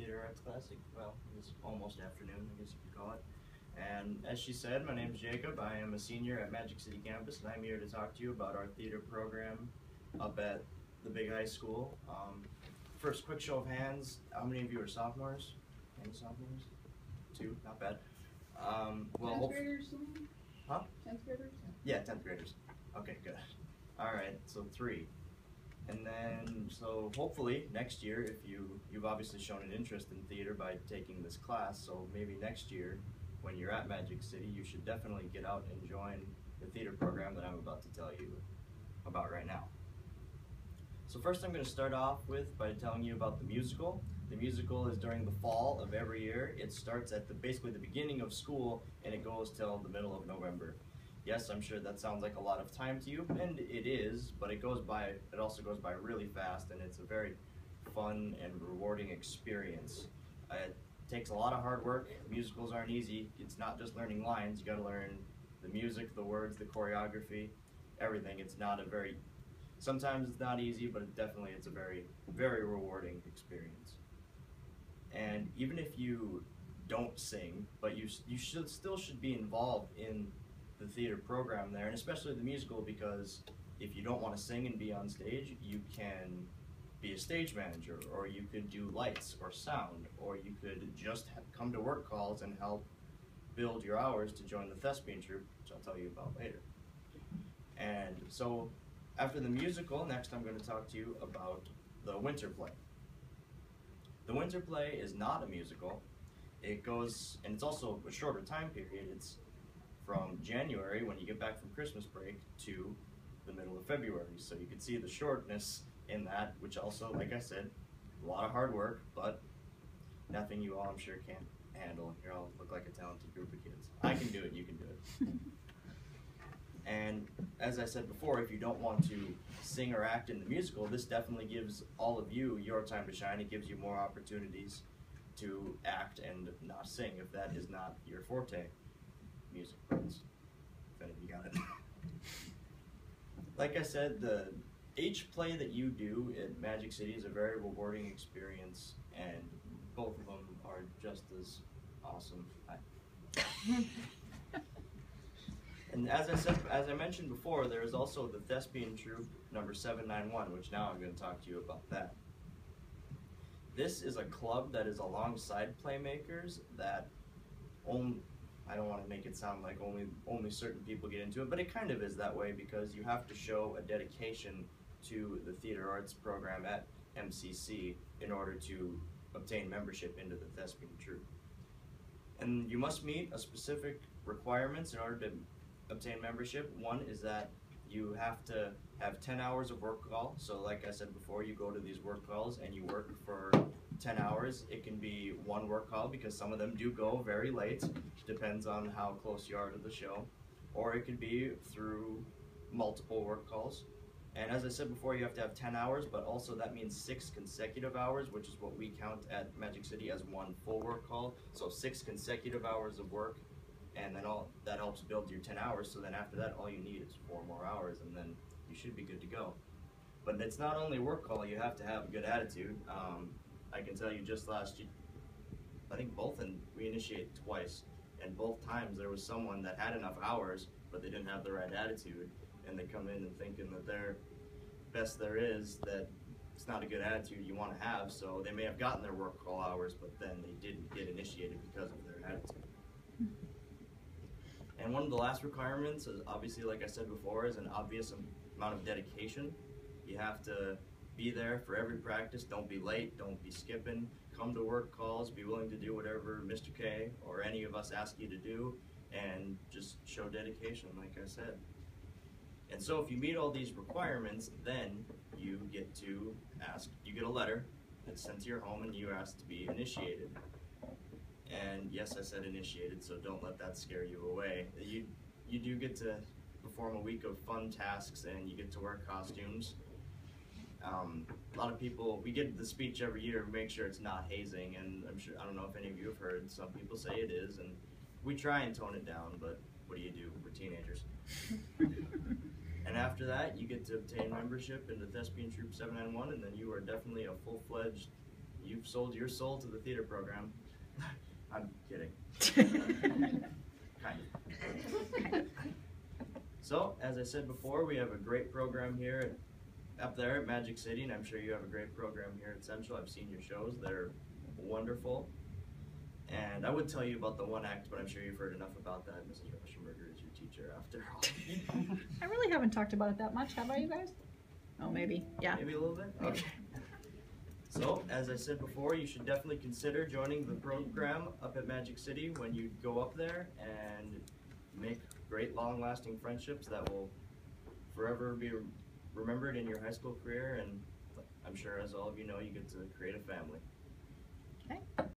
theater arts class. Well, it was almost afternoon, I guess you could call it. And as she said, my name is Jacob. I am a senior at Magic City campus, and I'm here to talk to you about our theater program up at the big high school. First, quick show of hands. How many of you are sophomores? Any sophomores? 2, not bad. Well, 10th graders? Huh? 10th graders? Yeah, 10th graders. Okay, good. All right, so 3. And then, so hopefully next year, if you've obviously shown an interest in theater by taking this class, so maybe next year when you're at Magic City, you should definitely get out and join the theater program that I'm about to tell you about right now. So first I'm going to start off with by telling you about the musical. The musical is during the fall of every year. It starts at basically the beginning of school and it goes till the middle of November. Yes, I'm sure that sounds like a lot of time to you, and it is, but it also goes by really fast, and it's a very fun and rewarding experience. It takes a lot of hard work. Musicals aren't easy. It's not just learning lines. You gotta learn the music, the words, the choreography, everything. Sometimes it's not easy, but it's a very, very rewarding experience. And even if you don't sing, but you still should be involved in the theater program there, and especially the musical, because if you don't want to sing and be on stage, you can be a stage manager, or you could do lights or sound, or you could just come to work calls and help build your hours to join the thespian troupe, which I'll tell you about later. And so after the musical, next I'm going to talk to you about the winter play. The winter play is not a musical. It goes, and it's also a shorter time period. It's from January, when you get back from Christmas break, to the middle of February. So you can see the shortness in that, which also, like I said, a lot of hard work, but nothing you all, I'm sure, can't handle. You all look like a talented group of kids. I can do it, you can do it. And as I said before, if you don't want to sing or act in the musical, this definitely gives all of you your time to shine. It gives you more opportunities to act and not sing if that is not your forte. Music parts, if any of you got it. Like I said, each play that you do at Magic City is a very rewarding experience, and both of them are just as awesome. And as I mentioned before, there is also the Thespian Troupe number 791, which now I'm going to talk to you about that. This is a club that is alongside Playmakers that I don't want to make it sound like only certain people get into it, but it kind of is that way, because you have to show a dedication to the theater arts program at MCC in order to obtain membership into the Thespian Troupe. And you must meet a specific requirements in order to obtain membership. One is that you have to have 10 hours of work call. So like I said before, you go to these work calls and you work for 10 hours. It can be one work call, because some of them do go very late, depends on how close you are to the show, or it could be through multiple work calls. And as I said before, you have to have 10 hours, but also that means 6 consecutive hours, which is what we count at Magic City as one full work call. So 6 consecutive hours of work, and then all that helps build your 10 hours. So then after that, all you need is 4 more hours, and then you should be good to go. But it's not only work call, you have to have a good attitude. I can tell you, just last year, I think we initiated twice, and both times there was someone that had enough hours, but they didn't have the right attitude, and they come in and thinking that they're best there is, that it's not a good attitude you want to have. So they may have gotten their work call hours, but then they didn't get initiated because of their attitude. And one of the last requirements is, obviously, like I said before, is an obvious amount of dedication. You have to be there for every practice. Don't be late, don't be skipping, come to work calls, be willing to do whatever Mr. K or any of us ask you to do, and just show dedication, like I said. And so if you meet all these requirements, then you get a letter that's sent to your home, and you ask to be initiated. And yes, I said initiated, so don't let that scare you away. You do get to perform a week of fun tasks, and you get to wear costumes. A lot of people, we get the speech every year, make sure it's not hazing, and I don't know if any of you have heard, some people say it is, and we try and tone it down, but what do? We're teenagers. And after that, you get to obtain membership in the Thespian Troupe 791, and then you are definitely a full-fledged, you've sold your soul to the theater program. I'm kidding. Kind of. So, as I said before, we have a great program here up there at Magic City, and I'm sure you have a great program here at Central. I've seen your shows. They're wonderful. And I would tell you about the one act, but I'm sure you've heard enough about that. Mrs. Raschenberger is your teacher after all. I really haven't talked about it that much, have I, you guys? Oh, maybe. Yeah. Maybe a little bit? Okay. So, as I said before, you should definitely consider joining the program up at Magic City when you go up there and make great long-lasting friendships that will forever be remembered in your high school career, and I'm sure, as all of you know, you get to create a family. Okay.